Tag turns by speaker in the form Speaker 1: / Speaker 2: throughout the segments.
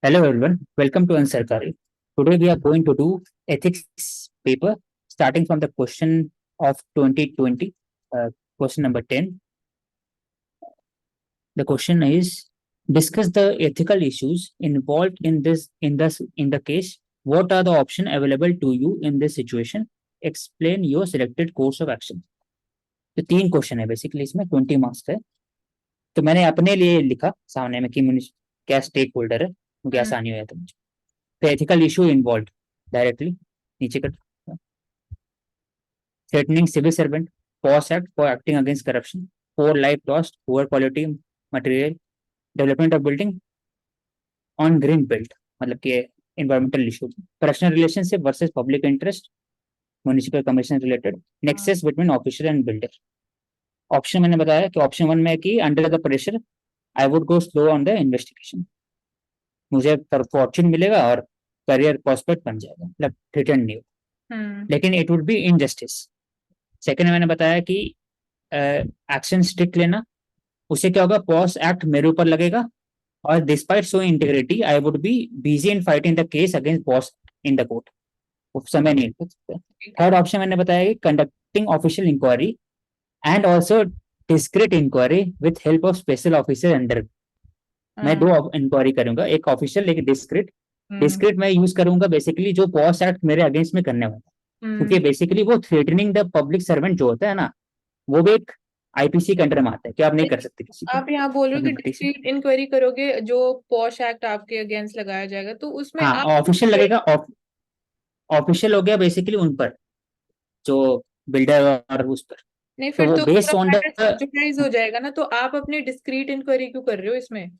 Speaker 1: Hello everyone, welcome to Ansarkari. Today we are going to do ethics paper starting from the question of 2020, question number 10. The question is discuss the ethical issues involved in the case. What are the options available to you in this situation? Explain your selected course of action. तो तीन question है basically इसमें 20 marks का है तो मैंने अपने लिए लिखा सामने में कि क्या स्टेक होल्डर है मुझे
Speaker 2: हम्म,
Speaker 1: आसानी हो जाता मुझे तो एथिकल इशू इन्वॉल्व डायरेक्टली नीचे कर threatening civil servant, POS Act for acting against corruption, poor life lost, poor quality material, development of building on green belt मतलब कि environmental issue, personal relationship versus public interest, municipal commission related,
Speaker 2: हाँ,
Speaker 1: nexus between official and builder. Option मैंने बताया कि option one में है कि under the pressure I would go slow on the investigation मुझे फॉर्चून मिलेगा और करियर प्रोस्पेक्ट बन जाएगा मतलब रिटर्न नहीं होगा
Speaker 2: हम्म,
Speaker 1: लेकिन it would be injustice second मैंने बताया कि एक्शन स्ट्रिक्ट लेना उससे क्या होगा पॉस एक्ट मेरे ऊपर लगेगा और despite show integrity I would be busy in fighting the case against boss in the court उस समय नहीं कर सकते
Speaker 2: ठीक है।
Speaker 1: थर्ड ऑप्शन मैंने बताया कि conducting official inquiry and also discreet inquiry with help of special officer under मैं
Speaker 2: हाँ,
Speaker 1: दो इंक्वायरी करूंगा एक ऑफिशियल एक डिस्क्रिट
Speaker 2: हम्म,
Speaker 1: डिस्क्रिट मैं यूज करूंगा बेसिकली जो पॉस एक्ट मेरे अगेंस्ट में करने वाला है क्योंकि
Speaker 2: हम्म।
Speaker 1: बेसिकली वो थ्रेटनिंग द पब्लिक सर्वेंट जो होता है ना वो भी एक आईपीसी के अंडर में आता है कि आप नहीं कर
Speaker 2: लेकिन
Speaker 1: सकते किसी को
Speaker 2: आप यहाँ बोल रहे हो कि
Speaker 1: कंपटीशन
Speaker 2: डिस्क्रीट इंक्वायरी करोगे जो पॉश एक्ट आपके अगेंस्ट लगाया जाएगा तो उसमें
Speaker 1: हाँ
Speaker 2: आप
Speaker 1: ऑफिशियल लगेगा ऑफिशियल हो गया बेसिकली उन पर जो बिल्डर और उस पर
Speaker 2: नहीं,
Speaker 1: तो
Speaker 2: फिर
Speaker 1: वो
Speaker 2: तो पूरा
Speaker 1: बेस्ड ऑन द
Speaker 2: मैटर सब्जुडाइज हो जाएगा ना, तो आप अपनी डिस्क्रीट इंक्वायरी क्यों कर रहे हो इसमें? मेरे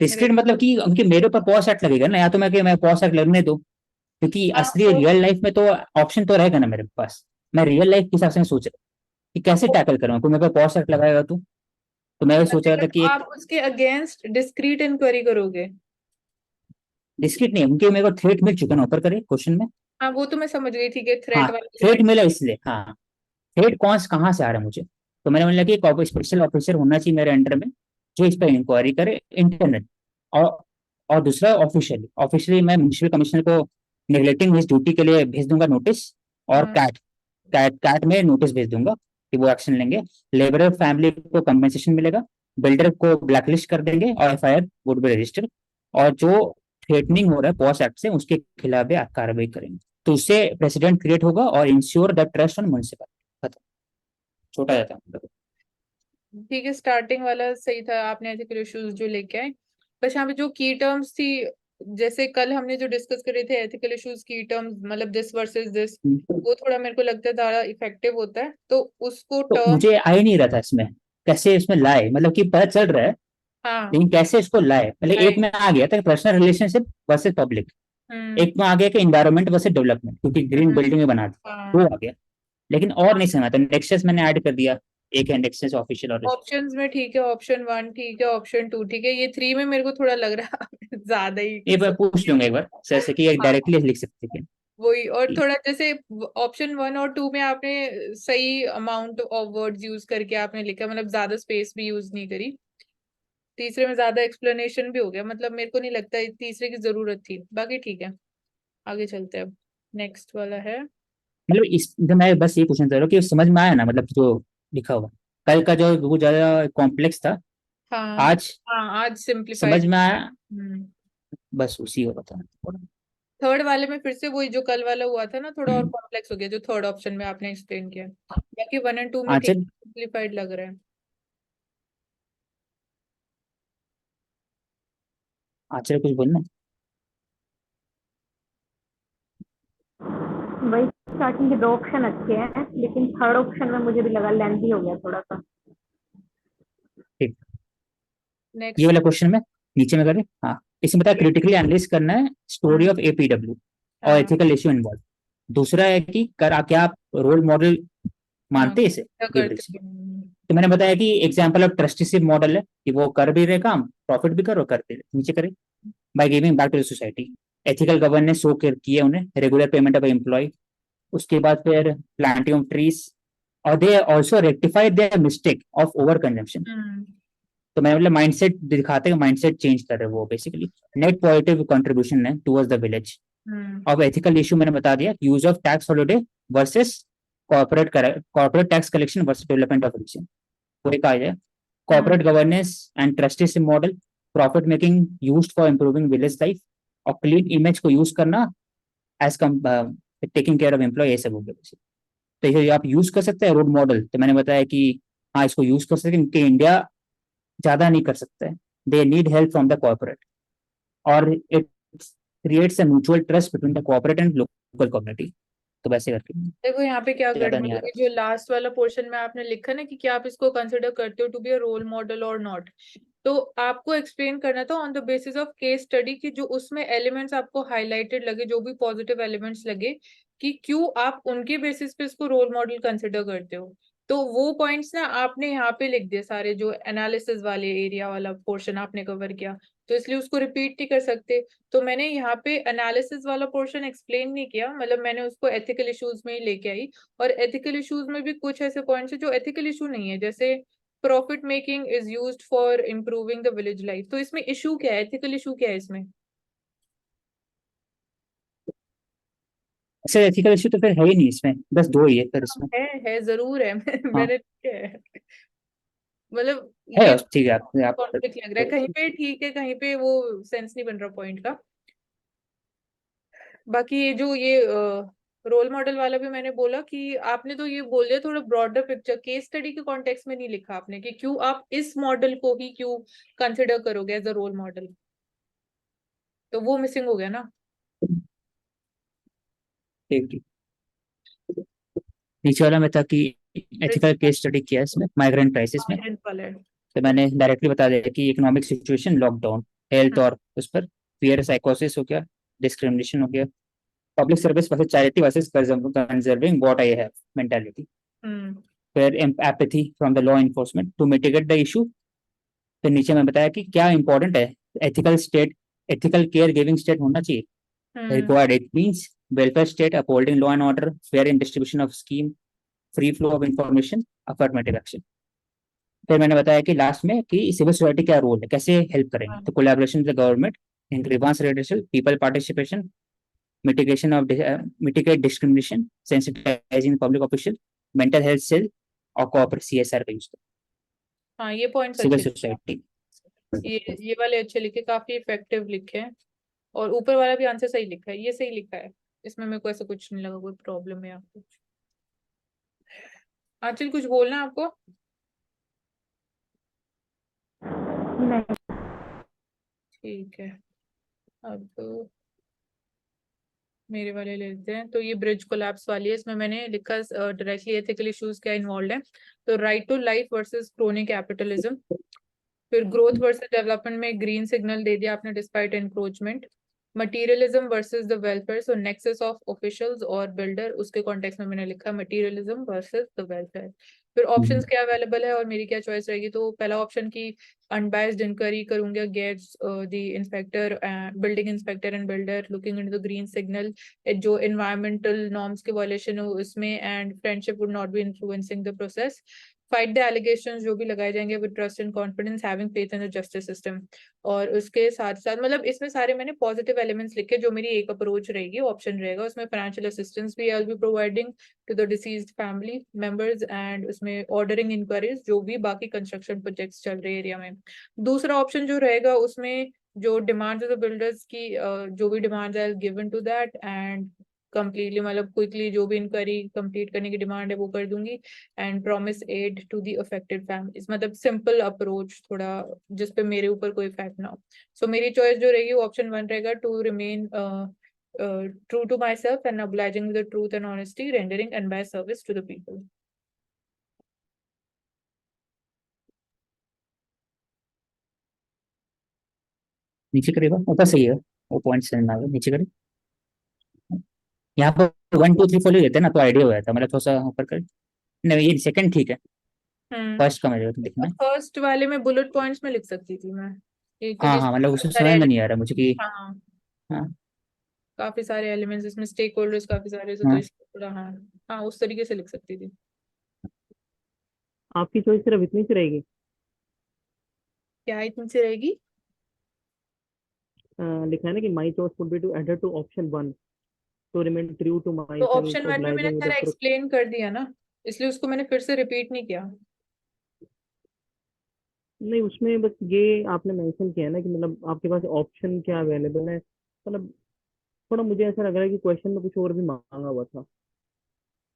Speaker 1: डिस्क्रीट मतलब कि उनके मेरे ऊपर पॉस एक्ट लगेगा ना या तो मैं पॉस एक्ट लगने दूं क्योंकि
Speaker 2: हाँ,
Speaker 1: असली रियल लाइफ में तो ऑप्शन तो रहेगा ना मेरे पास मैं रियल लाइफ के हिसाब से सोच रहा हूँ कि कैसे
Speaker 2: वो
Speaker 1: टैकल करूँ कोई मेरे पे पॉस एक्ट लगाएगा तो मैं ये सोच रहा
Speaker 2: करेगा
Speaker 1: था
Speaker 2: तो
Speaker 1: कि एक
Speaker 2: आप उसके अगेंस्ट डिस्क्रीट इंक्वायरी करोगे।
Speaker 1: डिस्क्रीट नहीं उनके मेरे को थ्रेट मिल चुका ना ऊपर करे क्वेश्चन में
Speaker 2: हाँ, वो तो मैं समझ गई थी कि
Speaker 1: हाँ
Speaker 2: थ्रेट वाला जो
Speaker 1: थ्रेट
Speaker 2: है।
Speaker 1: मिला इसलिए हाँ थ्रेट कौन कहाँ से आ रहा है मुझे तो मैंने बोला कि एक स्पेशल ऑफिसर होना चाहिए मेरे अंडर में जो इस पर इंक्वायरी करे इंटरनेट और और दूसरा ऑफिशियली ऑफिशियली मैं म्यूनिसिपल कमिश्नर को निगलेक्टिंग हिज ड्यूटी के लिए भेज दूंगा नोटिस और
Speaker 2: हाँ,
Speaker 1: कैट में नोटिस भेज दूंगा कि वो एक्शन लेंगे लेबर फैमिली को कंपेंसेशन मिलेगा बिल्डर को ब्लैकलिस्ट कर देंगे और एफआईआर वुड बी रजिस्टर्ड और जो थ्रेटनिंग हो रहा है पॉस एक्ट से उसके खिलाफ भी कार्रवाई करेंगे तो उससे प्रेसिडेंट क्रिएट होगा और ensure the trust on municipal खत्म छोटा जाता है मतलब
Speaker 2: ठीक है। स्टार्टिंग वाला सही था, आपने एथिकल इश्यूज जो लेके आए। बस यहाँ पे जो की टर्म्स थी, जैसे कल हमने जो डिस्कस करे थे एथिकल इश्यूज की टर्म्स, मतलब दिस वर्सेस दिस, वो थोड़ा मेरे को लगता है ज्यादा इफेक्टिव होता है, तो उसको
Speaker 1: तो
Speaker 2: टर्म।
Speaker 1: मुझे आ ही नहीं रहा था इसमें कैसे इसमें लाए मतलब कि पता चल रहा है
Speaker 2: हाँ,
Speaker 1: लेकिन कैसे इसको लाए पहले एक
Speaker 2: राइट।
Speaker 1: में आ गया था पर्सनल रिलेशनशिप वर्सेस पब्लिक
Speaker 2: हम्म,
Speaker 1: एक में आ गया कि इन्वायरमेंट वर्सेस डेवलपमेंट क्योंकि ग्रीन
Speaker 2: हम्म,
Speaker 1: बिल्डिंग में बना दी
Speaker 2: हाँ।
Speaker 1: वो आ गया लेकिन और नहीं समझा था नेक्सस मैंने ऐड कर दिया एक है नेक्सस ऑफिशियल और
Speaker 2: ऑप्शंस में ठीक है, ऑप्शन वन ठीक है, ऑप्शन टू ठीक है, ये थ्री में मेरे को थोड़ा लग रहा है ज्यादा ही
Speaker 1: ये बार
Speaker 2: सोच
Speaker 1: पूछ
Speaker 2: के।
Speaker 1: लूंगा एक बार सर से कि ये
Speaker 2: हाँ,
Speaker 1: डायरेक्टली लिख सकते हैं
Speaker 2: वही। और
Speaker 1: कि
Speaker 2: थोड़ा जैसे ऑप्शन वन और टू में आपने सही अमाउंट ऑफ वर्ड्स यूज करके आपने लिखा, मतलब ज्यादा स्पेस भी यूज नहीं करी। तीसरे में ज्यादा एक्सप्लेनेशन भी हो गया, मतलब मेरे को नहीं लगता तीसरे की जरूरत थी। बाकी ठीक है, आगे चलते हैं। अब नेक्स्ट वाला है।
Speaker 1: मतलब इस तो मैं बस ये पूछना चाह रहा हूँ कि समझ में आया ना मतलब जो लिखा हुआ कल का जो बहुत ज्यादा कॉम्प्लेक्स था
Speaker 2: हाँ,
Speaker 1: आज
Speaker 2: हाँ, आज सिंप्लीफाइड।
Speaker 1: समझ में आया
Speaker 2: हम्म।
Speaker 1: बस उसी को बताना थोड़ा
Speaker 2: थर्ड वाले में फिर से वही जो कल वाला हुआ था ना, थोड़ा और
Speaker 1: हम्म,
Speaker 2: कॉम्प्लेक्स हो गया जो थर्ड ऑप्शन में आपने एक्सप्लेन किया। बाकी वन एंड टू में ठीक,
Speaker 1: आंचल
Speaker 2: सिंप्लीफाइड लग रहा है।
Speaker 1: आंचल कुछ बोलना
Speaker 3: वही स्टार्टिंग के दो ऑप्शन अच्छे हैं, लेकिन थर्ड ऑप्शन में मुझे भी लगा लेंथी हो गया थोड़ा सा।
Speaker 1: ठीक ये
Speaker 2: नेक्स्ट।
Speaker 1: वाला क्वेश्चन में नीचे में करें हाँ इसमें बता क्रिटिकली एनालिस करना है स्टोरी
Speaker 2: हाँ,
Speaker 1: ऑफ एपीडब्ल्यू और
Speaker 2: हाँ,
Speaker 1: एथिकल इश्यू इन्वॉल्व दूसरा है कि क्या आप रोल मॉडल
Speaker 2: हाँ,
Speaker 1: मानते हैं इसे
Speaker 2: क्या
Speaker 1: गेब्रिल
Speaker 2: करते
Speaker 1: से
Speaker 2: हैं?
Speaker 1: तो मैंने बताया कि एग्जाम्पल ऑफ ट्रस्टीशिप मॉडल है कि वो कर भी रहे काम प्रॉफिट भी करो कर भी रहे नीचे करे by giving back to the society ethical governance show किए उन्हें रेगुलर पेमेंट ऑफ एम्प्लॉय उसके बाद फिर प्लांटिंग ऑफ ट्रीज और they also rectified their mistake of over consumption
Speaker 2: hmm,
Speaker 1: तो मैं मतलब माइंडसेट दिखाते हैं, माइंडसेट चेंज कर रहे हैं वो बेसिकली। नेट पॉजिटिव कंट्रीब्यूशन है टुवर्ड्स द विलेज। अब एथिकल इशू मैंने बता दिया, use of tax holiday versus corporate tax collection versus development of region. वो एक आ जाए corporate governance and trusteeship model, profit making used for improving village life, और क्लीन इमेज को यूज करना as come taking care of employ, ये सब हो गया। तो ये आप यूज कर सकते हैं रोल मॉडल। तो मैंने बताया कि हाँ इसको यूज कर सकते हैं, क्योंकि इंडिया ज्यादा नहीं कर सकता है, they need help from the corporate, और it creates a mutual trust between the corporate and local community. तो वैसे करके
Speaker 2: देखो यहाँ पे क्या
Speaker 1: ज्यादा
Speaker 2: गड़बड़
Speaker 1: नहीं आ
Speaker 2: है,
Speaker 1: रहा।
Speaker 2: जो लास्ट वाला पोर्शन में आपने लिखा ना कि क्या आप इसको कंसिडर करते हो to be a role model और नॉट, तो आपको एक्सप्लेन करना था on the basis of case study की जो उसमें एलिमेंट्स आपको हाईलाइटेड लगे, जो भी पॉजिटिव एलिमेंट्स लगे, कि क्यों आप उनके बेसिस पे इसको रोल मॉडल कंसिडर करते हो। तो वो पॉइंट्स ना आपने यहाँ पे लिख दिए सारे, जो एनालिसिस वाले एरिया वाला पोर्शन आपने कवर किया, तो इसलिए उसको रिपीट नहीं कर सकते। तो मैंने यहाँ पे एनालिसिस वाला पोर्शन एक्सप्लेन नहीं किया, मतलब मैंने उसको एथिकल इश्यूज में ही लेके आई। और एथिकल इश्यूज में भी कुछ ऐसे पॉइंट्स है जो एथिकल इशू नहीं है, जैसे profit making is used for improving the village life, तो इसमें इशू क्या है, एथिकल इशू क्या है इसमें?
Speaker 1: ऐसे एथिकल इशू तो फिर है ही नहीं इसमें, बस दो ही है फिर इसमें।
Speaker 2: है जरूर है।
Speaker 1: हाँ
Speaker 2: मैंने मतलब
Speaker 1: है,
Speaker 2: ये
Speaker 1: ठीक है आप
Speaker 2: कॉन्फ्लिक्ट लग रहा है कहीं पे, ठीक है, कहीं पे वो सेंस नहीं बन रहा पॉइंट का। बाकी ये जो ये रोल मॉडल वाला भी मैंने बोला कि आपने तो ये बोल दिया थोड़ा ब्रॉडर पिक्चर, केस स्टडी के कॉन्टेक्स्ट में नहीं लिखा आपने कि क्यों आप इस मॉडल को ही क्यों कंसिडर करोगे एज अ रोल मॉडल, तो वो मिसिंग हो गया ना।
Speaker 1: ठीक ठीक। नीचे वाला में था कि एथिकल केस स्टडी किया है इसमें माइग्रेंट क्राइसिस में।
Speaker 2: वाला है।
Speaker 1: तो मैंने डायरेक्टली बता दिया कि इकोनॉमिक सिचुएशन, लॉकडाउन, हेल्थ और उस पर फियर साइकोसिस हो गया, डिस्क्रिमिनेशन हो गया, public service versus charity versus conserving what I have mentality,
Speaker 2: hmm
Speaker 1: फिर apathy from the law enforcement to mitigate the issue. फिर नीचे मैं बताया कि क्या इंपॉर्टेंट है, ethical state, ethical care giving state होना चाहिए,
Speaker 2: hmm
Speaker 1: required it means welfare state upholding law and order, fair in distribution of scheme, free flow of information, affirmative action. फिर मैंने बताया कि लास्ट में कि सिविल सोसाइटी क्या रोल है, कैसे हेल्प करेंगे, तो collaboration with the government in grievance Radisson, people participation, mitigation of mitigate discrimination, sensitizing public official, mental health cell, और corporate CSR का यूज
Speaker 2: हाँ ये पॉइंट्स
Speaker 1: सिविल
Speaker 2: अच्छे,
Speaker 1: सोसाइटी।
Speaker 2: ये वाले अच्छे लिखे, काफी इफेक्टिव लिखे हैं। और ऊपर वाला भी आंसर सही लिखा है, ये सही लिखा है, इसमें मेरे को ऐसा कुछ नहीं लगा कोई प्रॉब्लम है या कुछ। आंचल कुछ बोलना है आपको?
Speaker 3: नहीं।
Speaker 2: ठीक है, अब मेरे वाले ले लेते हैं। तो ये ब्रिज कोलैप्स वाली है, इसमें मैंने लिखा डायरेक्टली एथिकल इश्यूज क्या इन्वॉल्व है। तो right to life versus crony capitalism, फिर ग्रोथ वर्सेस डेवलपमेंट में ग्रीन सिग्नल दे दिया आपने despite encroachment, materialism versus the welfare, so nexus of officials और बिल्डर, उसके कॉन्टेक्स्ट में मैंने लिखा मटीरियलिज्म वर्सेस द वेलफेयर। फिर ऑप्शंस क्या अवेलेबल है और मेरी क्या चॉइस रहेगी, तो पहला ऑप्शन की अनबायस्ड इंक्वायरी करूंगा against the inspector, building inspector and builder looking into the green signal, जो एनवायरमेंटल नॉर्म्स के वायलेशन हो उसमें, and friendship would not be influencing the process, fight the allegations जो भी लगाए जाएंगे with trust and confidence, having faith in the justice system. और उसके साथ साथ मतलब इसमें सारे मैंने पॉजिटिव एलिमेंट्स लिखे, जो मेरी एक अप्रोच रहेगी, ऑप्शन रहेगा उसमें फाइनेंशियल असिस्टेंस भी I will be providing to the deceased family members, and उसमें ऑर्डरिंग इंक्वायरीज जो भी बाकी कंस्ट्रक्शन प्रोजेक्ट्स चल रहे एरिया में। दूसरा ऑप्शन जो रहेगा उसमें जो डिमांड्स ऑफ द बिल्डर्स की जो भी डिमांड्स है given to that, and completely मतलब क्विकली जो भी इंक्वायरी कंप्लीट करने की डिमांड है वो कर दूंगी, and promise aid to the affected families, मतलब सिंपल अप्रोच थोड़ा जिसपे मेरे ऊपर कोई इफेक्ट ना हो। सो मेरी चॉइस जो रहेगी वो ऑप्शन 1 रहेगा, to remain true to myself and obliging with the truth and honesty, rendering unbiased service to the people.
Speaker 1: नीचे करेगा ऊपर सही है, वो पॉइंट से ना नीचे करे। यहाँ पर 1 2 3 4 लेते हैं ना, तो आइडिया हो जाता है, मतलब थोड़ा सा ऊपर कर। नहीं ये सेकंड ठीक है, फर्स्ट का मेरे को दिखना है।
Speaker 2: फर्स्ट वाले में बुलेट पॉइंट्स में लिख सकती थी मैं,
Speaker 1: हाँ
Speaker 2: क्योंकि
Speaker 1: हाँ, मतलब उसमें समझ में नहीं आ रहा मुझे कि
Speaker 2: हाँ
Speaker 1: हाँ
Speaker 2: काफी सारे एलिमेंट्स इसमें, स्टेक होल्डर्स काफी सारे, तो
Speaker 1: हाँ।
Speaker 2: इसलिए थोड़ा हाँ, हाँ उस तरीके से लिख सकती थी।
Speaker 4: आपकी चॉइस सिर्फ इतनी सी रहेगी?
Speaker 2: क्या इतनी सी रहेगी?
Speaker 4: लिखा है ना कि my choice would be to adhere to option 1 to remain true to my
Speaker 2: तो
Speaker 4: सेल्फ
Speaker 2: ऑप्शन 1 में मैंने
Speaker 4: obliging with
Speaker 2: सारा
Speaker 4: the truth।
Speaker 2: एक्सप्लेन कर दिया ना, इसलिए उसको मैंने फिर से रिपीट नहीं किया।
Speaker 4: नहीं, उसमें बस ये आपने मेंशन किया है ना कि मतलब आपके पास ऑप्शन क्या अवेलेबल है, मतलब थोड़ा मुझे ऐसा लग रहा है कि क्वेश्चन में कुछ और भी मांगा हुआ था।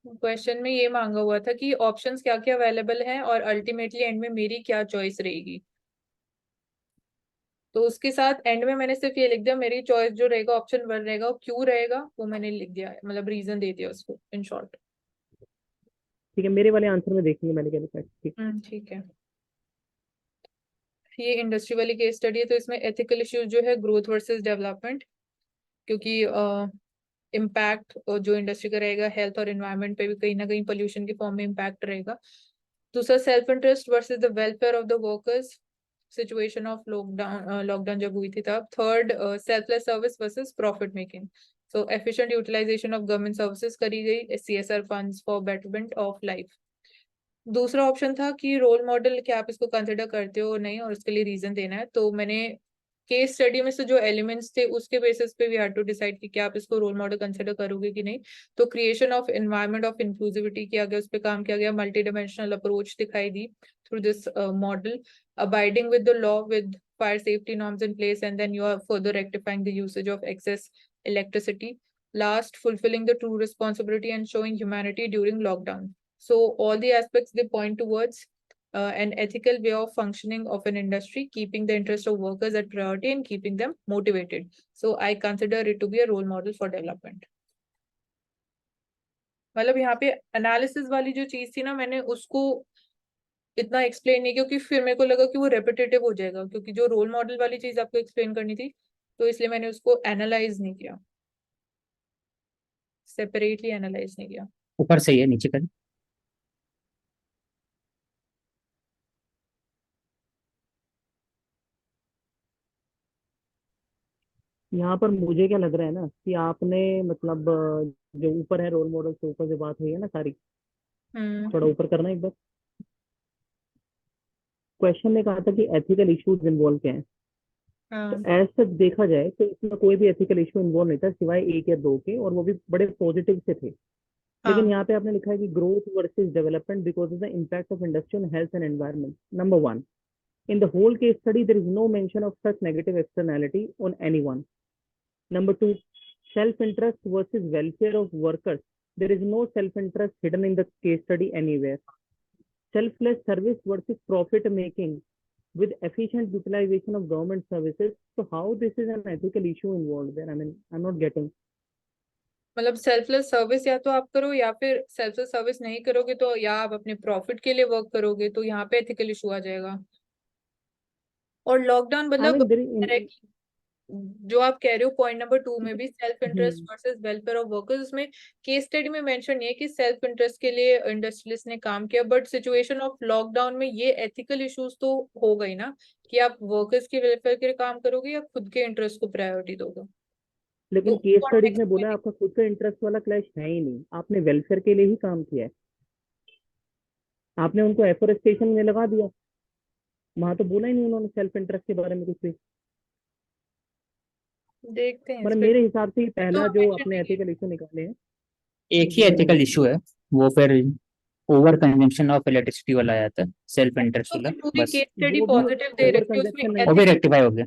Speaker 2: क्वेश्चन में ये मांगा हुआ था कि ऑप्शंस क्या क्या अवेलेबल हैं और अल्टीमेटली एंड में मेरी क्या चॉइस रहेगी। तो उसके साथ एंड में मैंने सिर्फ ये लिख दिया, मेरी चॉइस जो रहेगा ऑप्शन 1 रहेगा, वो क्यों रहेगा वो मैंने लिख दिया, मतलब रीजन दे दिया उसको इन शॉर्ट।
Speaker 4: ठीक है, मेरे वाले आंसर में देखेंगे मैंने क्या लिखा है। ठीक।
Speaker 2: ठीक है। ये इंडस्ट्री वाली केस स्टडी है, तो इसमें एथिकल इश्यूज जो है ग्रोथ वर्सेस डेवलपमेंट, क्योंकि इम्पैक्ट जो इंडस्ट्री का रहेगा हेल्थ और एनवायरनमेंट पे भी कहीं ना कहीं पोल्यूशन के फॉर्म में इम्पैक्ट रहेगा। दूसरा self interest versus the welfare of the workers, situation of lockdown जब हुई थी तब। Third selfless service versus profit making, so efficient utilisation of government services करी गई, CSR funds for betterment of life. दूसरा ऑप्शन था कि रोल मॉडल क्या आप इसको कंसिडर करते हो नहीं, और उसके लिए रीजन देना है। तो मैंने केस स्टडी में से जो एलिमेंट्स थे उसके बेसिस पे वी हैड टू डिसाइड कि क्या आप इसको रोल मॉडल कंसिडर करोगे कि नहीं। तो creation of environment of inclusivity किया गया, उस पर काम किया गया, मल्टी डिमेंशनल अप्रोच दिखाई दी through this model, abiding with the law with fire safety norms in place, and then you are further rectifying the usage of excess electricity. Last, fulfilling the true responsibility and showing humanity during lockdown. So all the aspects they point towards an ethical way of functioning of an industry, keeping the interest of workers at priority and keeping them motivated. So I consider it to be a role model for development. मतलब यहाँ पे analysis वाली जो चीज थी ना, मैंने उसको इतना एक्सप्लेन नहीं, क्योंकि फिर मेरे को लगा कि वो रेपिटेटिव हो जाएगा, क्योंकि जो रोल मॉडल वाली चीज आपको एक्सप्लेन करनी थी, तो इसलिए मैंने उसको एनालाइज नहीं किया, सेपरेटली एनालाइज नहीं किया।
Speaker 1: ऊपर से ही है, नीचे कर।
Speaker 4: यहाँ पर मुझे क्या लग रहा है ना कि आपने मतलब जो ऊपर है रोल मॉडल से ऊपर जो बात हुई है ना सारी, थोड़ा ऊपर करना एक बार। क्वेश्चन में कहा था कि एथिकल इश्यूज इन्वॉल्व क्या है, तो ऐसा देखा जाए तो इसमें कोई भी एथिकल इशू इन्वॉल्व नहीं था सिवाय 1 या 2 के, और वो भी बड़े पॉजिटिव से थे। लेकिन यहाँ पे आपने लिखा है कि growth versus development because of the impact of industry on health and environment. Number 1, in the whole case study there is no mention of such negative externality on anyone. Number 2, self-interest versus welfare of workers. There is no self-interest hidden in the case study anywhere. Selfless service versus profit making with efficient utilization of government services. So how this is an ethical issue involved there? I mean, I'm not getting.
Speaker 2: मतलब selfless service या तो आप करो, या फिर selfless service नहीं करोगे तो या आप अपने प्रॉफिट के लिए वर्क करोगे, तो यहाँ पे एथिकल इशू आ जाएगा। और लॉकडाउन
Speaker 4: I
Speaker 2: मतलब
Speaker 4: mean, there is
Speaker 2: जो आप कह रहे हो पॉइंट नंबर 2 में भी self interest versus welfare of workers, उसमें केस स्टडी में मेंशन नहीं है कि सेल्फ इंटरेस्ट के लिए इंडस्ट्रियलिस्ट ने काम किया, बट सिचुएशन ऑफ लॉकडाउन में ये एथिकल इश्यूज तो हो गई ना, कि आप वर्कर्स के वेलफेयर के लिए काम करोगे या खुद के इंटरेस्ट को प्रायोरिटी दोगे।
Speaker 4: लेकिन
Speaker 2: तो
Speaker 4: केस स्टडीज
Speaker 2: context
Speaker 4: में बोला है आपका खुद का इंटरेस्ट वाला क्लैश है ही नहीं, आपने वेलफेयर के लिए ही काम किया है, आपने उनको एफोरेस्टेशन में लगा दिया, वहां तो बोला ही नहीं उन्होंने सेल्फ इंटरेस्ट के बारे में कुछ भी।
Speaker 2: देखते हैं
Speaker 4: मतलब
Speaker 2: इस पे।
Speaker 4: मेरे हिसाब से ये पहला
Speaker 2: तो
Speaker 4: जो
Speaker 2: mention
Speaker 4: अपने
Speaker 2: नहीं है।
Speaker 4: एथिकल इशू निकाले हैं
Speaker 1: एक ही एथिकल इशू है, वो फिर ओवर कंजम्पशन ऑफ इलेक्ट्रिसिटी वाला आया था, सेल्फ इंटरेस्ट
Speaker 2: तो
Speaker 1: वाला,
Speaker 2: पूरी
Speaker 1: बस
Speaker 2: केस स्टडी
Speaker 4: वो भी
Speaker 2: पॉजिटिव दे
Speaker 4: ओवर
Speaker 2: रखी है, उसमें
Speaker 4: कंजप्शन नहीं
Speaker 1: वो भी
Speaker 4: है,
Speaker 1: रेक्टिफाई हो गया।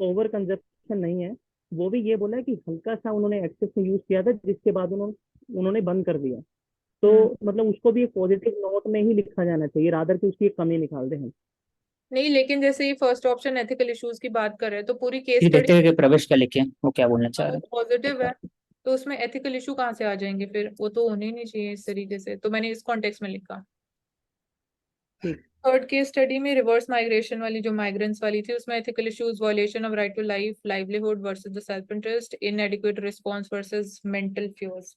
Speaker 4: ओवर कंजप्शन नहीं है, वो भी ये बोला है कि हल्का सा उन्होंने एक्सेस में यूज किया था जिसके बाद उन्होंने बंद कर दिया। तो मतलब उसको भी एक पॉजिटिव नोट में ही लिखा जाना चाहिए, रादर कि उसकी एक कमी निकाल दे हम।
Speaker 2: नहीं, लेकिन जैसे ये फर्स्ट ऑप्शन एथिकल इश्यूज की बात कर रहे हैं, तो पूरी केस
Speaker 1: ये
Speaker 2: स्टडी
Speaker 1: देखते हैं कि प्रवेश क्या लिखे हैं, वो क्या बोलना चाह रहे
Speaker 2: पॉजिटिव है,
Speaker 1: हैं।
Speaker 2: तो उसमें एथिकल इशू कहाँ से आ जाएंगे फिर, वो तो होने ही नहीं चाहिए इस तरीके से, तो मैंने इस कॉन्टेक्स्ट में लिखा।
Speaker 4: ठीक।
Speaker 2: थर्ड केस स्टडी में रिवर्स माइग्रेशन वाली जो माइग्रेंट्स वाली थी, उसमें ethical issues violation of right to life livelihood versus the self interest, inadequate response versus mental fears.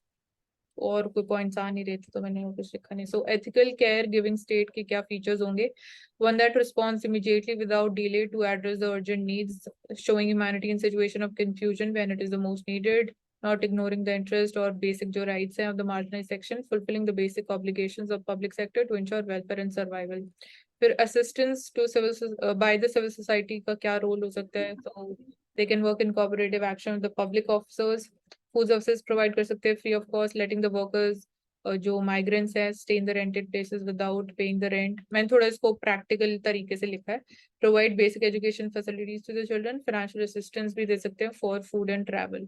Speaker 2: और कोई पॉइंट्स आ नहीं रहे थे तो मैंने वो कुछ लिखा नहीं। So ethical care giving state के क्या फीचर्स होंगे? One that response immediately without delay to address the urgent needs, showing humanity in situation of confusion when it is the most needed, not ignoring the interest or basic जो rights हैं of the marginalized section, fulfilling the basic obligations of public sector to ensure welfare and survival. फिर assistance to civil by the civil society का क्या role हो सकता है, तो they can work in cooperative action with the public officers, food services provide कर सकते हैं free of cost, letting the workers जो माइग्रेंट्स हैं stay in the rented places without paying the rent. मैंने थोड़ा इसको प्रैक्टिकल तरीके से लिखा है। Provide basic education facilities to the children, financial assistance भी दे सकते हैं for food and travel.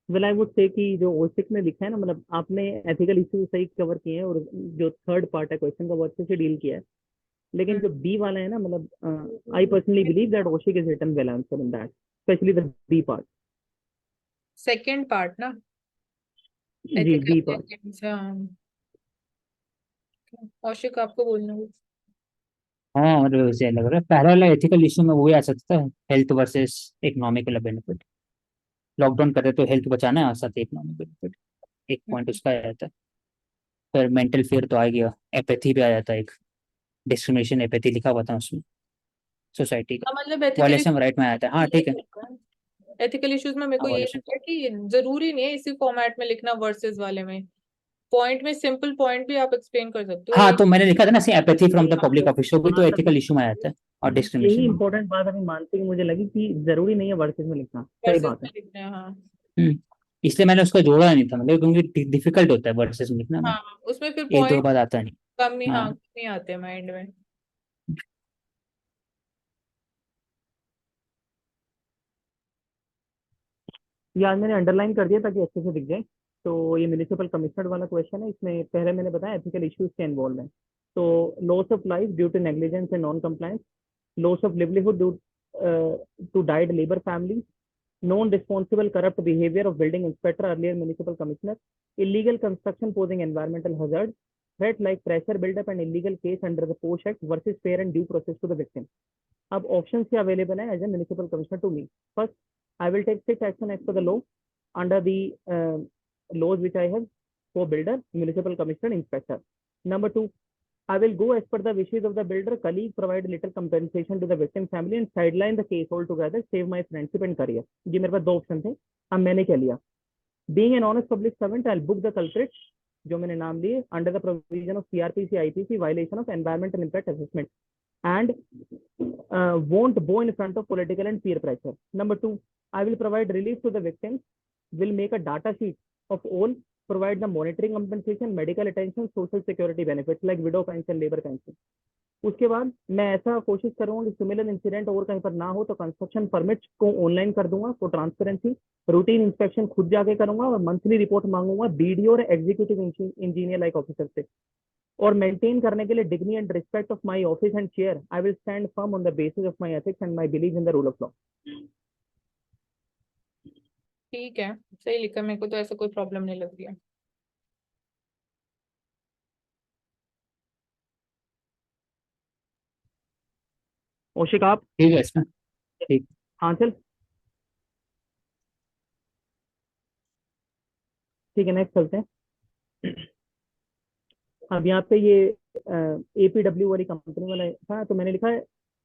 Speaker 4: Well I would say कि जो O6 में लिखा है ना, मतलब आपने एथिकल इश्यूज सही कवर किए हैं, और जो थर्ड पार्ट है क्वेश्चन का वो अच्छे से डील किया है। लेकिन जो बी वाला है ना, मतलब आई पर्सनली बिलीव दैट ओशिक is written well answer in that, specially the B part.
Speaker 2: Second part ना,
Speaker 4: जी, बी पार्ट।
Speaker 2: औशिक आपको बोलना है?
Speaker 1: हाँ, मुझे वैसे लग रहा है पहला वाला एथिकल इशू में वही आ सकता है, health versus economical benefit. Lockdown करे तो हेल्थ बचाना है और साथ इकोनॉमिक बेनिफिट, एक पॉइंट उसका आ जाता है। फिर मेंटल फियर तो आ गया, एपैथी भी आ जाता है, एक डिस्क्रिमिनेशन एपैथी लिखा हुआ था उसमें सोसाइटी का,
Speaker 2: मतलब एथिकल
Speaker 1: वायलेशन राइट में आया था। हाँ ठीक है।
Speaker 2: एथिकल इश्यूज में मेरे को
Speaker 1: हाँ,
Speaker 2: ये
Speaker 1: वायलेशन।
Speaker 2: लगता है कि जरूरी नहीं है इसी फॉर्मेट में लिखना वर्सेस वाले में, पॉइंट में सिंपल पॉइंट भी आप एक्सप्लेन कर सकते हो।
Speaker 1: हाँ,
Speaker 2: एक
Speaker 1: तो मैंने लिखा था ना apathy from the public office, भी तो
Speaker 4: हाँ,
Speaker 1: एथिकल इशू में आ जाता है, और
Speaker 4: यही
Speaker 1: डिस्क्रिमिनेशन।
Speaker 4: इंपॉर्टेंट बात अभी मानते ही मुझे लगी कि जरूरी नहीं है वर्सेस में लिखना। सही
Speaker 2: वर्सेस
Speaker 4: बात
Speaker 2: में
Speaker 4: है।
Speaker 2: लिखना है, हाँ।
Speaker 1: इसलिए मैंने उसको जोड़ा नहीं था, मतलब क्योंकि डिफिकल्ट होता है वर्सेस में लिखना ना,
Speaker 2: हाँ उसमें फिर
Speaker 1: एक दो
Speaker 2: पॉइंट
Speaker 1: बार आता नहीं।
Speaker 2: कम ही, हाँ
Speaker 1: हाँ,
Speaker 2: कम ही आते हैं माइंड में।
Speaker 4: ये आज मैंने अंडरलाइन कर दिया ताकि अच्छे से दिख जाए। तो ये म्युनिसिपल कमिश्नर वाला क्वेश्चन है, इसमें पहले मैंने बताया एथिकल इश्यूज के इन्वॉल्व हैं। तो loss of life due to negligence and non compliance, loss of livelihood due to died labor families, known responsible corrupt behavior of building inspector, earlier municipal commissioner, illegal construction posing environmental hazard, threat like pressure build-up and illegal case under the POSH Act versus fair and due process to the victim. अब option क्या available है as a municipal commissioner to me? First, I will take strict action as per the law under the laws which I have for builder, municipal commissioner, inspector. Number two, I will go as per the wishes of the builder, colleague, provide little compensation to the victim family and sideline the case altogether, save my friendship and career. ये मेरे पास दो option थे, अब मैंने क्या लिया? Being an honest public servant, I'll book the culprits जो मैंने नाम लिए under the provision of CRPC, IPC, violation of environmental impact assessment, and won't bow in front of political and peer pressure. Number two, I will provide relief to the victims, will make a data sheet of all, provide the monitoring compensation, medical attention, social security benefits like widow pension, labor pension. उसके बाद मैं ऐसा कोशिश करूंगा कि similar incident और कहीं पर ना हो, तो कंस्ट्रक्शन परमिट्स को ऑनलाइन कर दूंगा फॉर ट्रांसपेरेंसी, रूटीन इंस्पेक्शन खुद जाके करूंगा और मंथली रिपोर्ट मांगूंगा बीडीओ और एग्जीक्यूटिव इंजीनियर लाइक ऑफिसर से। और मेंटेन करने के लिए dignity and respect of my office and chair, I will stand firm on the basis of my ethics and my believe in the rule of law.
Speaker 2: ठीक है, सही लिखा, मेरे को तो ऐसा कोई प्रॉब्लम नहीं लग रही है।
Speaker 4: औशिक आप?
Speaker 1: ठीक है इसमें। ठीक।
Speaker 4: हाँ चल, ठीक है, नेक्स्ट चलते हैं। अब यहाँ पे ये APW वाली कंपनी वाला था, तो मैंने लिखा है,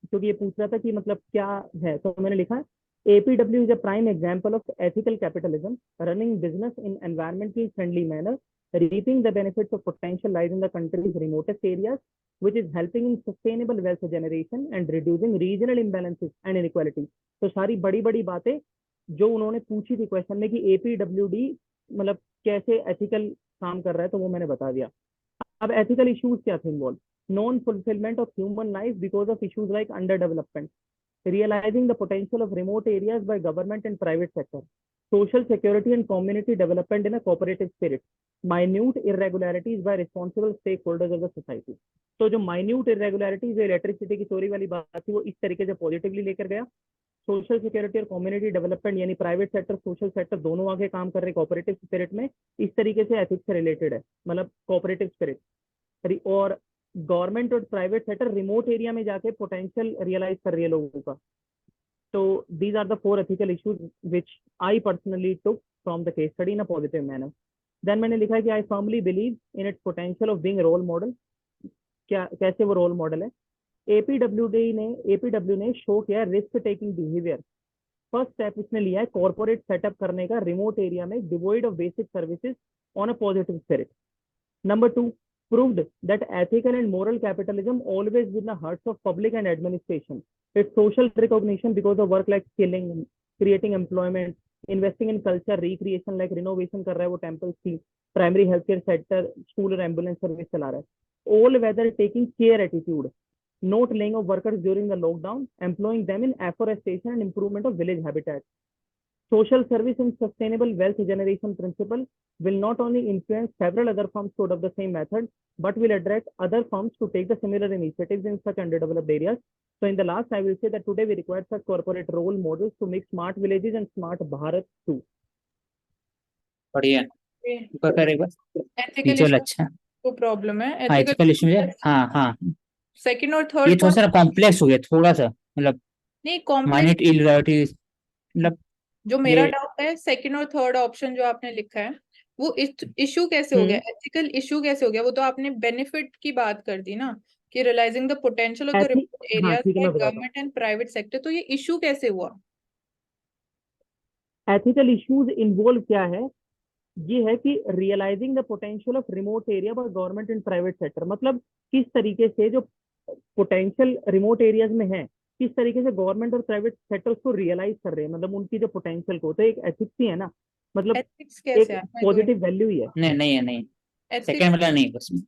Speaker 4: क्योंकि ये पूछ रहा था कि मतलब क्या है, तो मैंने लिखा है APW is a prime example of ethical capitalism, running business in environmentally friendly manner, reaping the benefits of potential lies in the country's remotest areas, which is helping in sustainable wealth generation and reducing regional imbalances and inequality. तो सारी बड़ी बड़ी बातें जो उन्होंने पूछी थी question में कि APWD मतलब कैसे एथिकल काम कर रहा है, तो वो मैंने बता दिया। अब एथिकल इश्यूज क्या थे involve? Non fulfilment of human life because of issues like under development, realizing the potential of remote areas by government and private sector, social security and community development in a cooperative spirit, minute irregularities by responsible stakeholders of the society. तो जो minute irregularities electricity की चोरी वाली बात थी, वो इस तरीके से पॉजिटिवली लेकर गया। सोशल सिक्योरिटी और कम्युनिटी डेवलपमेंट यानी प्राइवेट सेक्टर सोशल सेक्टर दोनों आगे काम कर रहे कोऑपरेटिव स्पिरिट में, इस तरीके से एथिक्स से रिलेटेड है, मतलब कोऑपरेटिव स्पिरिट। और गवर्नमेंट और प्राइवेट सेक्टर रिमोट एरिया में जाके पोटेंशियल रियलाइज कर रही है लोगों का। तो these are the 4 ethical issues which I personally took from the case study in a positive manner. Then मैंने लिखा है कि I firmly believe in its potential of being a role model. क्या कैसे वो रोल मॉडल है? APW ने show किया risk taking behaviour first step इसने लिया है कॉर्पोरेट सेटअप करने का रिमोट एरिया में devoid of basic services on a positive spirit. Number two, proved that ethical and moral capitalism always win the hearts of public and administration. Its social recognition because of work like skilling, creating employment, investing in culture, recreation like renovation कर रहा है वो temples की, primary healthcare sector, school और ambulance service चला रहा है. All whether taking care attitude, not laying off workers during the lockdown, employing them in afforestation and improvement of village habitat. Social service and sustainable wealth generation principle will not only influence several other firms to adopt the same method, but will attract other firms to take the similar initiatives in such underdeveloped areas. So in the last, I will say that today we require such corporate role models to make smart villages and smart Bharat too.
Speaker 1: बढ़िया. ऊपर कर एक बार.
Speaker 2: Ethical
Speaker 1: visual
Speaker 2: issue
Speaker 1: अच्छा.
Speaker 2: को problem है.
Speaker 1: हाँ, ethical issue है. हाँ हाँ,
Speaker 2: सेकंड और
Speaker 1: ये
Speaker 2: थर्ड
Speaker 1: थोड़ा सा कॉम्प्लेक्स हो गया थोड़ा सा, मतलब
Speaker 2: नहीं कॉम्प्लेक्स.
Speaker 1: माइनर इरेगुलरिटी, मतलब
Speaker 2: जो मेरा
Speaker 1: ये
Speaker 2: डाउट है सेकंड और थर्ड ऑप्शन जो आपने लिखा है वो इशू कैसे हो गया, एथिकल इशू कैसे हो गया? वो तो आपने बेनिफिट की बात कर दी ना कि realising the potential of the remote
Speaker 4: हाँ
Speaker 2: एरियाज
Speaker 4: ठीक है,
Speaker 2: बाय
Speaker 4: मैं बताता हूँ.
Speaker 2: Government and private sector. तो ये इशू कैसे हुआ?
Speaker 4: एथिकल इश्यूज इन्वॉल्व क्या है, ये है कि realising the potential of remote area by government and private sector. मतलब किस तरीके से जो पोटेंशियल रिमोट एरियाज में है, किस तरीके से गवर्नमेंट और प्राइवेट सेक्टर उसको रियलाइज कर रहे हैं, मतलब उनकी जो पोटेंशियल को. तो एक एथिक्स ही है ना, मतलब
Speaker 2: एथिक्स कैसे
Speaker 4: एक
Speaker 2: है?
Speaker 4: पॉजिटिव वैल्यू ही है.
Speaker 1: नहीं है, नहीं.
Speaker 2: एथिक्स
Speaker 1: सेकंड वाला नहीं बस में.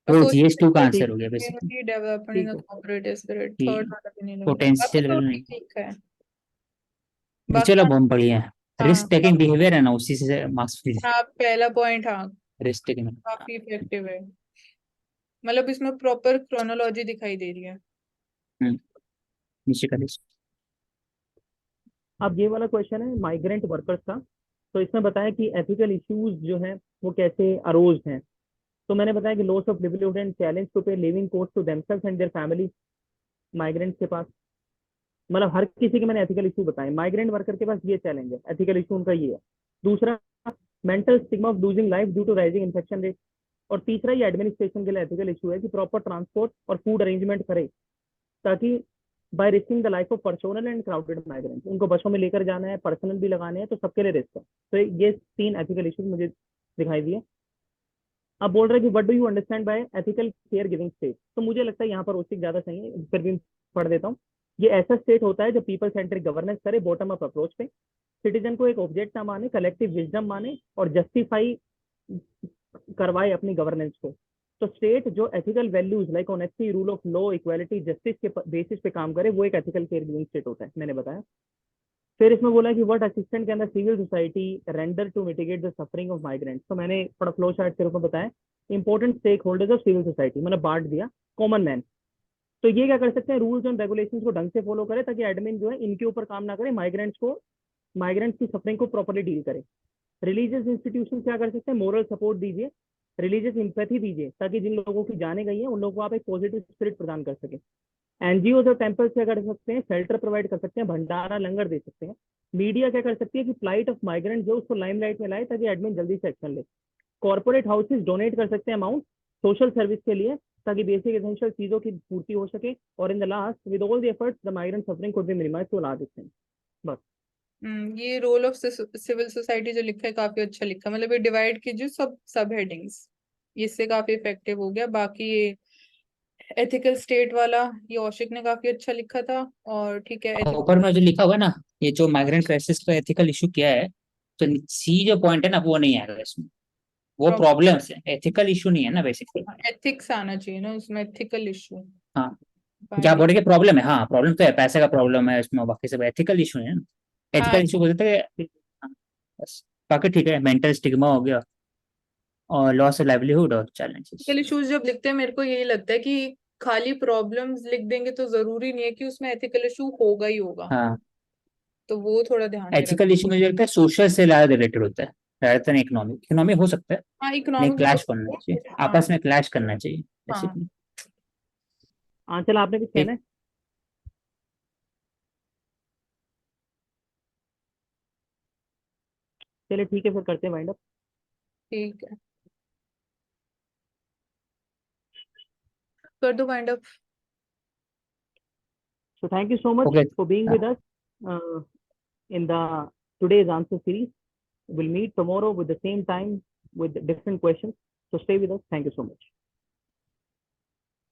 Speaker 1: वो GS2 का आंसर हो गया basically.
Speaker 2: Development in the corporate spirit.
Speaker 1: ठीक.
Speaker 2: थर्ड वाला भी नहीं लगा.
Speaker 1: पोटेंशियल
Speaker 2: बाकी तो
Speaker 1: नहीं.
Speaker 2: ठीक है.
Speaker 1: चलो
Speaker 2: बाकी
Speaker 1: बहुत बढ़िया है. रिस्क टेकिंग बिहेवियर है ना, उसी से मार्क्स फ्री.
Speaker 2: हाँ पहला पॉइंट हाँ
Speaker 1: रिस्क टेकिंग.
Speaker 2: काफी इफेक्टिव है. मतलब इसमें प्रॉपर क्रोनोलॉजी दिखाई दे रही है.
Speaker 1: नीचे का रिस्क.
Speaker 4: अब ये वाला क्वेश्चन है माइग्रेंट वर्कर्स का. तो इसमें बताया कि एथिकल इश्यूज जो है वो कैसे अरोज हैं. तो मैंने बताया कि loss of livelihood and challenge to pay living cost to themselves and their family. Migrants के पास, मतलब हर किसी के मैंने एथिकल इशू बताए. माइग्रेंट वर्कर के पास ये चैलेंज है, एथिकल इशू उनका ये है. दूसरा, mental stigma of losing life due to rising infection rate. और तीसरा, ये एडमिनिस्ट्रेशन के लिए एथिकल इशू है कि प्रॉपर ट्रांसपोर्ट और फूड अरेंजमेंट करे, ताकि by risking the life of personal and crowded migrants, उनको बसों में लेकर जाना है, पर्सनल भी लगाने हैं, तो सबके लिए रिस्क है. तो ये 3 एथिकल इश्यूज मुझे दिखाई दिए. अब बोल रहे हैं कि what do you understand by ethical care giving state. तो मुझे लगता है यहाँ पर उससे ज्यादा सही है, फिर भी पढ़ देता हूँ. ये ऐसा स्टेट होता है जो पीपल सेंट्रिक गवर्नेंस करे बॉटम अप अप्रोच पे, सिटीजन को एक ऑब्जेक्ट ना माने, कलेक्टिव विजडम माने और जस्टिफाई करवाए अपनी गवर्नेंस को. तो स्टेट जो ethical values like honesty, rule of law, equality, justice के बेसिस पे काम करे, वो एक एथिकल केयर गिविंग स्टेट होता है, मैंने बताया. फिर इसमें बोला कि what assistant can the civil society render to mitigate the suffering of migrants. तो मैंने थोड़ा फ्लो चार्ट के रूप में बताया important stakeholders of civil society, मैंने बांट दिया. कॉमन मैन, तो ये क्या कर सकते हैं, रूल्स एंड रेगुलेशंस को ढंग से फॉलो करे ताकि एडमिन जो है इनके ऊपर काम ना करे, माइग्रेंट्स की सफरिंग को प्रॉपर्ली डील करे. रिलीजियस इंस्टीट्यूशन क्या कर सकते हैं, मोरल सपोर्ट दीजिए, रिलीजियस इंपैथी दीजिए, ताकि जिन लोगों की जाने गई है उन लोगों को आप एक पॉजिटिव स्पिरिट प्रदान कर सके. एनजीओ और टेम्पल्स क्या कर सकते हैं, शेल्टर प्रोवाइड कर सकते हैं, भंडारा लंगर दे सकते हैं. मीडिया क्या कर सकती है कि फ्लाइट ऑफ माइग्रेंट जो उसको लाइमलाइट में लाए ताकि एडमिन जल्दी से एक्शन ले. कॉर्पोरेट हाउसेज डोनेट कर सकते हैं अमाउंट सोशल सर्विस के लिए ताकि बेसिक एसेंशियल चीजों की पूर्ति हो सके. और in the last, with all the efforts the migrant suffering could be minimised to a large extent. बस.
Speaker 2: ये रोल ऑफ सिविल सोसाइटी जो लिखा है काफी अच्छा लिखा है. मतलब ये डिवाइड की जो सब हेडिंग्स, इससे काफी इफेक्टिव हो गया. बाकी ये एथिकल स्टेट वाला ये औशिक ने काफी अच्छा लिखा था. और ठीक है,
Speaker 1: ऊपर में जो लिखा हुआ है ना, ये जो माइग्रेंट क्राइसिस का एथिकल इशू क्या है, तो सी जो पॉइंट है ना वो नहीं आएगा इसमें. वो प्रॉब्लम्स है, एथिकल इशू नहीं है ना बेसिकली.
Speaker 2: एथिक्स आना चाहिए ना उसमें, एथिकल इशू.
Speaker 1: हाँ, क्या बोले कि प्रॉब्लम है. हाँ, प्रॉब्लम तो है, पैसे का प्रॉब्लम है इसमें, बाकी सब एथिकल इशू है ना. एथिकल इशू बोलते हैं. हाँ, बस बाकी ठीक है. मेंटल स्टिग्मा हो गया और लॉस ऑफ लाइवलीहुड और चैलेंजेस.
Speaker 2: एथिकल इश्यूज जब लिखते हैं मेरे को यही लगता है कि खाली प्रॉब्लम्स लिख देंगे तो जरूरी नहीं है कि उसमें एथिकल इशू होगा ही होगा.
Speaker 1: हाँ,
Speaker 2: तो वो थोड़ा ध्यान में रखना.
Speaker 1: एथिकल इशू मुझे लगता है सोशल से ज्यादा रिलेटेड होता है rather than इकोनॉमिक. इकोनॉमिक हो सकता है,
Speaker 2: हाँ
Speaker 1: नहीं
Speaker 2: इकोनॉमिक
Speaker 1: क्लैश करना चाहिए, आपस में क्लैश करना चाहिए
Speaker 2: हाँ.
Speaker 1: बेसिकली.
Speaker 4: हाँ चलो, आपने कुछ कहना है. चलिए ठीक है, फिर करते हैं वाइंड अप.
Speaker 2: ठीक है, कर दो kind of.
Speaker 4: So thank you so much
Speaker 1: Okay.
Speaker 4: for being with us. in the today's answer series. We'll meet tomorrow with the same time with different questions. So stay with us. Thank you so much.